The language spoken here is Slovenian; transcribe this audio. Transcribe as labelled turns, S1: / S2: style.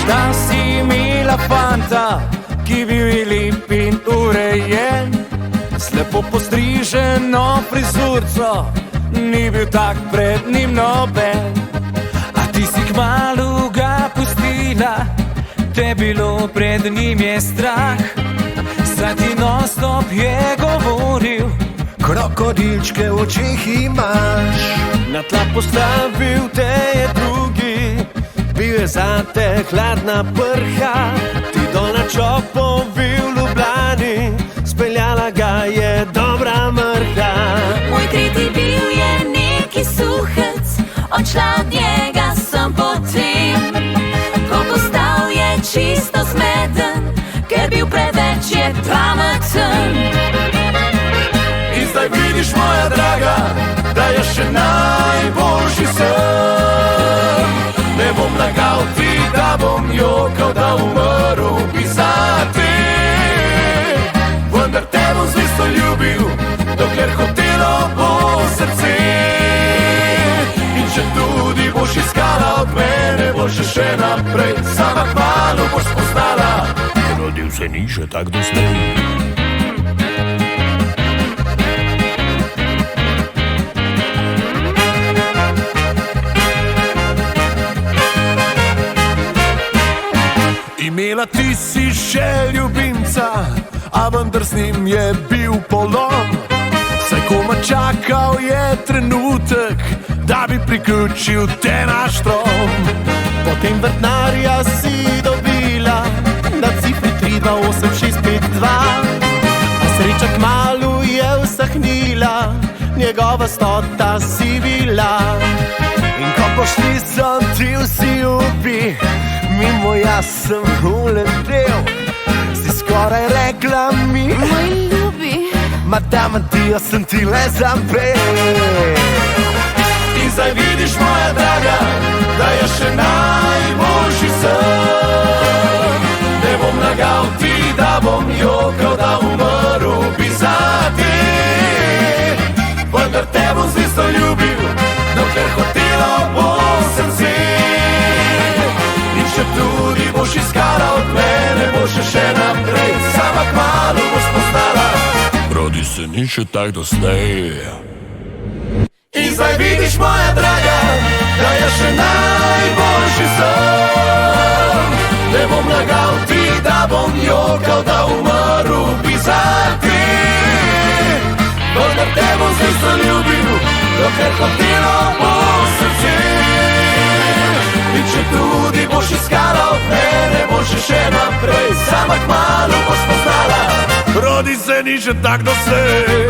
S1: Da si imela fanta, ki bi bili in urejen, s lepo postriženo frizurco, ni bil tak pred njim noben. A ti si kmalu ga pustila, te bilo pred njim je strah, saj ti non-stop je govoril:
S2: krokodilčke v očeh imaš.
S1: na tla postavil te je drugi,
S2: Bil je zate hladna prha,
S1: ti dol na Čopovi v Ljubljani,
S2: speljala ga je dobra mrha.
S3: Moj tretji bil je neki suhec, odšla od njega sem potem, ko postal je čisto zmeden, ker bil preveč je pameten.
S1: in zdaj vidiš, moja draga, da je še najboljši sem. Ne bom lagal ti, da bom jokal, da umrl bi za te, vendar te bom zvesto ljubil, dokler hotelo bo srce. In če tudi boš iskala od mene, boš še naprej, sama kmalu boš spoznala, rodil se ni še tak doslej. Imela ti si še ljubimca, a vendar z njim je bil polom. Saj koma čakal je trenutek, da bi priključil te na štrom.
S2: Potem vrtnarja si dobila na cifri 328652, a sreča kmalu je usahnila, njegova stota si bila.
S1: In ko pošli so ti vsi upi, mimo jaz sem uletel, si skoraj rekla mi:
S3: Moj ljubi,
S1: madama ti, jaz sem ti le zapel. In zdaj vidiš, moja draga, da je še najboljši sem. Ne bom lagal ti, da bom jokal, da umrl bi za te, vendar te bom zvesto ljubil, dokler hotelo bo srce. Če tudi boš iskala od mene, boš še naprej, sama kmalu boš spoznala, rodi se ni še tak doslej. In zdaj vidiš, moja draga, da je še najboljši sem. Ne bom lagal ti, da bom jokal, da umrl bi za te, vendar te bom zvesto ljubil, dokler hotelo bo srce. In če tudi boš iskala od mene, boš še naprej, sama kmalu boš spoznala, rodi se ni še tak doslej.